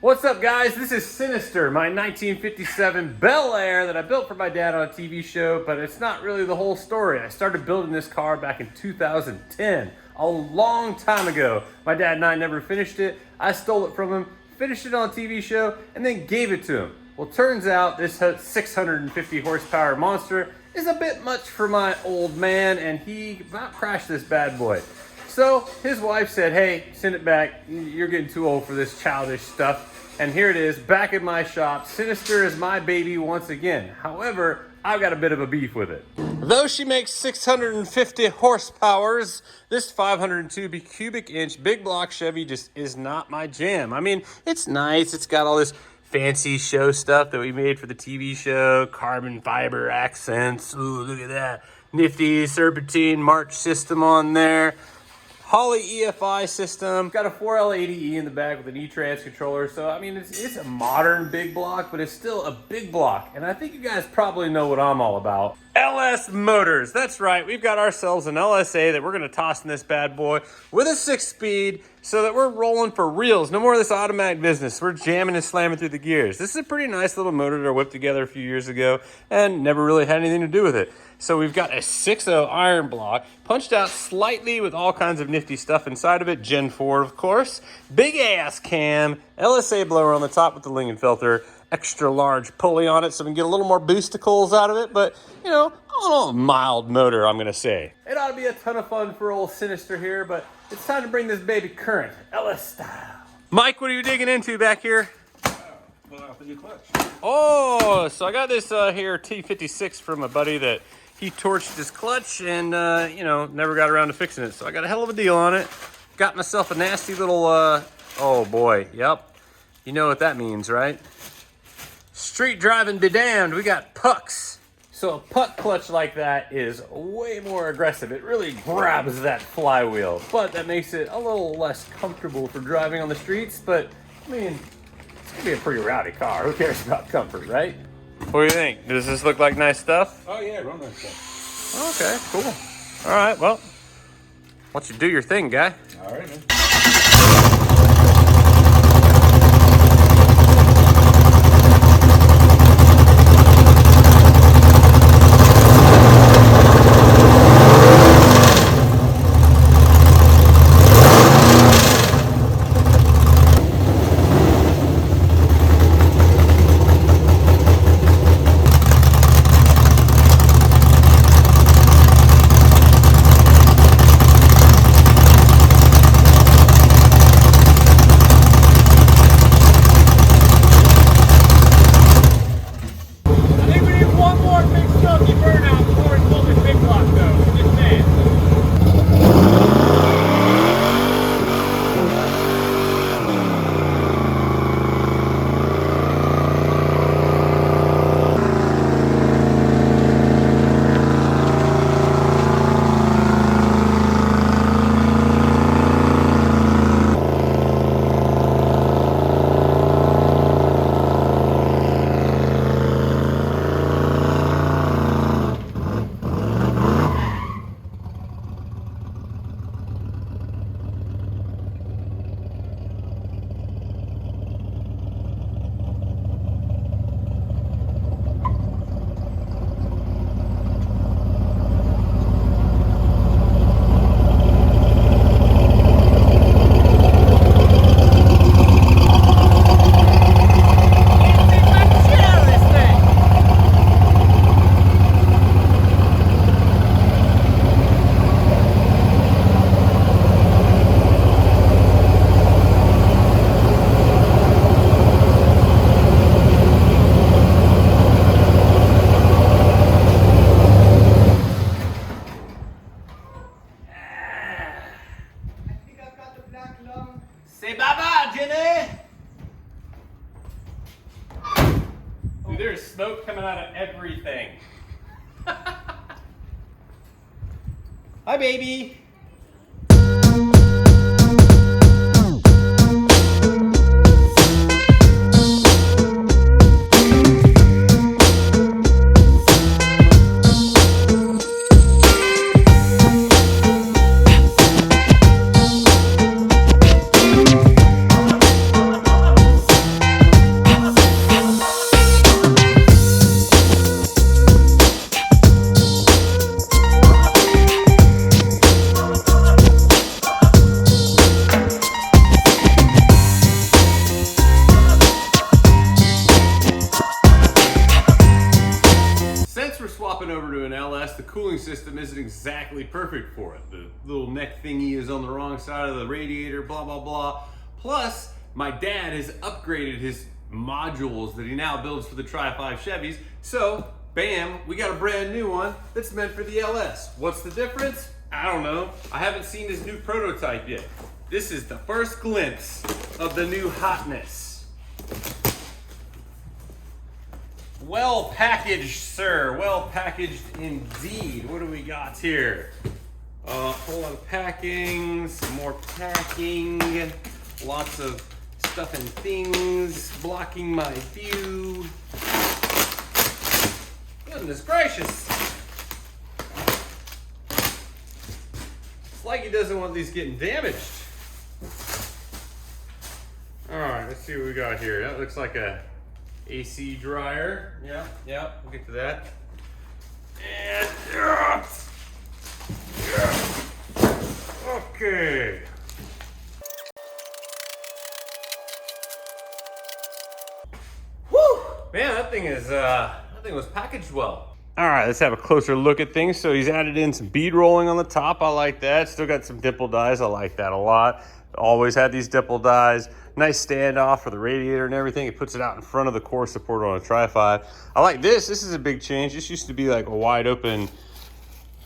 What's up, guys? This is Sinister, my 1957 Bel Air that I built for my dad on a TV show, but it's not really the whole story. I started building this car back in 2010, a long time ago. My dad and I never finished it. I stole it from him, finished it on a TV show, and then gave it to him. Well, turns out this 650 horsepower monster is a bit much for my old man, and he about crashed this bad boy. So his wife said, hey, send it back. You're getting too old for this childish stuff. And here it is, back in my shop. Sinister is my baby once again. However, I've got a bit of a beef with it. Though she makes 650 horsepowers, this 502 cubic inch big block Chevy just is not my jam. I mean, it's nice. It's got all this fancy show stuff that we made for the TV show, carbon fiber accents. Ooh, look at that. Nifty serpentine march system on there. Holley EFI system. Got a 4L80E in the back with an E-Trans controller. So, I mean, it's a modern big block, but it's still a big block. And I think you guys probably know what I'm all about. LS Motors. That's right. We've got ourselves an LSA that we're going to toss in this bad boy with a 6-speed so that we're rolling for reals. No more of this automatic business. We're jamming and slamming through the gears. This is a pretty nice little motor that I whipped together a few years ago and never really had anything to do with it. So we've got a 6.0 iron block, punched out slightly with all kinds of nifty stuff inside of it. Gen 4, of course. Big ass cam, LSA blower on the top with the Lingenfelter, extra large pulley on it so we can get a little more boosticles out of it. But, you know, a mild motor, I'm going to say. It ought to be a ton of fun for old Sinister here, but it's time to bring this baby current, LS style. Mike, what are you digging into back here? Pull out the new clutch. Oh, so I got this here T56 from a buddy that he torched his clutch and, you know, never got around to fixing it. So I got a hell of a deal on it. Got myself a nasty little, oh boy, yep. You know what that means, right? Street driving be damned, we got pucks. So a puck clutch like that is way more aggressive. It really grabs that flywheel, but that makes it a little less comfortable for driving on the streets. But, I mean, it's gonna be a pretty rowdy car. Who cares about comfort, right? What do you think? Does this look like nice stuff? Oh yeah, run that stuff. Okay, cool. All right, well, why don't you do your thing, guy? All right, man. Say bye-bye, Jenny! Dude, there's smoke coming out of everything. Hi, baby! swapping over to an LS, the cooling system isn't exactly perfect for it. The little neck thingy is on the wrong side of the radiator, blah, blah, blah. Plus, my dad has upgraded his modules that he now builds for the Tri-5 Chevys. So, bam, we got a brand new one that's meant for the LS. What's the difference? I don't know. I haven't seen his new prototype yet. This is the first glimpse of the new hotness. Well packaged, sir. Well packaged indeed. What do we got here? Whole lot of packing, some more packing, lots of stuff and things blocking my view. Goodness gracious. It's like he doesn't want these getting damaged. All right, let's see what we got here. That looks like a AC dryer. Yeah, we'll get to that. And okay. Whew! Man, that thing was packaged well. All right, let's have a closer look at things. So he's added in some bead rolling on the top. I like that. Still got some dimple dies. I like that a lot. Always had these dimple dies. Nice standoff for the radiator and everything. It puts it out in front of the core support on a Tri-5. I like this. This is a big change. This used to be like a wide open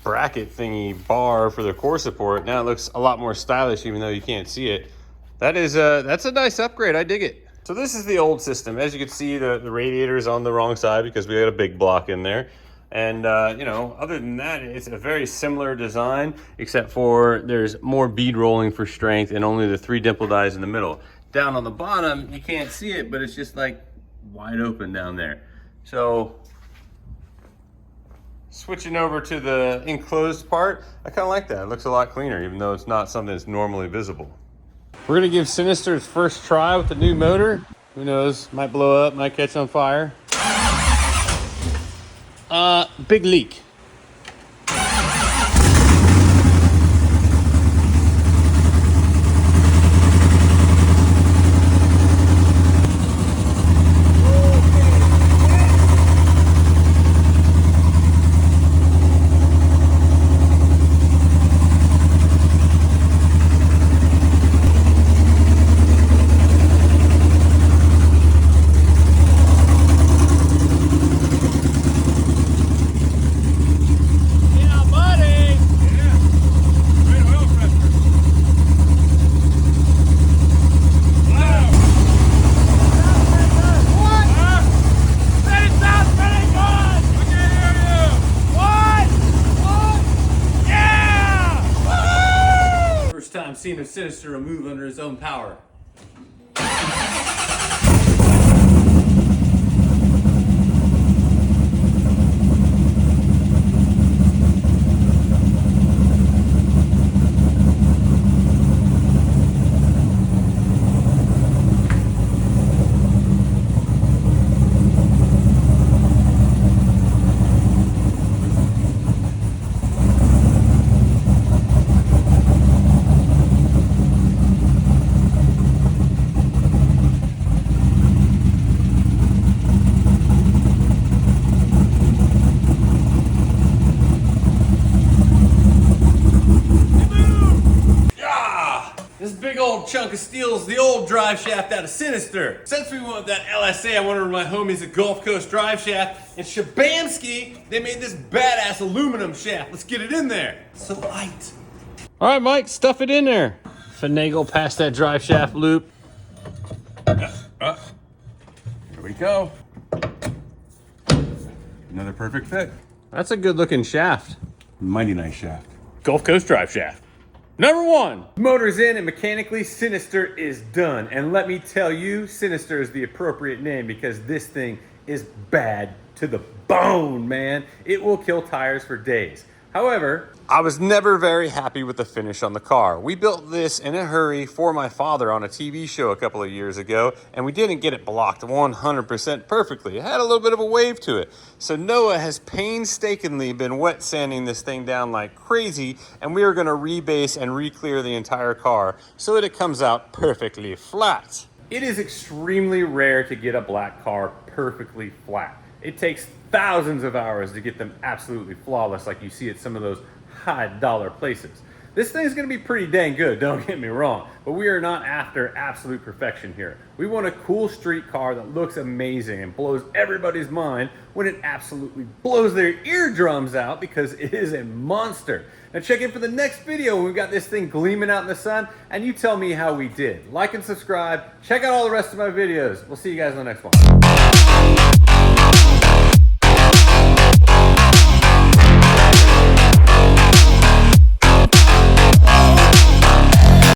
bracket thingy bar for the core support. Now it looks a lot more stylish, even though you can't see it. That's a nice upgrade. I dig it. So this is the old system. As you can see, the radiator is on the wrong side because we had a big block in there. And, you know, other than that, it's a very similar design, except for there's more bead rolling for strength and only the 3 dimple dies in the middle. Down on the bottom, you can't see it, but it's just like wide open down there. So switching over to the enclosed part, I kind of like that. It looks a lot cleaner, even though it's not something that's normally visible. We're gonna give Sinister his first try with the new motor. Who knows, might blow up, might catch on fire. Big leak. Time seeing a Sinister move under his own power. Old chunk of steel's the old drive shaft out of Sinister. Since we went with that LSA, I went over to my homies at Gulf Coast Driveshaft, and Shabamski, they made this badass aluminum shaft. Let's get it in there. It's so light. All right, Mike, stuff it in there. Finagle past that drive shaft loop. Here we go. Another perfect fit. That's a good looking shaft. Mighty nice shaft. Gulf Coast Driveshaft. Number 1. Motor's in and mechanically Sinister is done. And let me tell you, Sinister is the appropriate name because this thing is bad to the bone, man. It will kill tires for days. However, I was never very happy with the finish on the car. We built this in a hurry for my father on a TV show a couple of years ago, and we didn't get it blocked 100% perfectly. It had a little bit of a wave to it. So Noah has painstakingly been wet sanding this thing down like crazy, and we are gonna rebase and re-clear the entire car so that it comes out perfectly flat. It is extremely rare to get a black car perfectly flat. It takes thousands of hours to get them absolutely flawless like you see at some of those high dollar places. This thing's gonna be pretty dang good, don't get me wrong, but we are not after absolute perfection here. We want a cool street car that looks amazing and blows everybody's mind when it absolutely blows their eardrums out because it is a monster. Now check in for the next video when we've got this thing gleaming out in the sun and you tell me how we did. Like and subscribe, check out all the rest of my videos. We'll see you guys in the next one.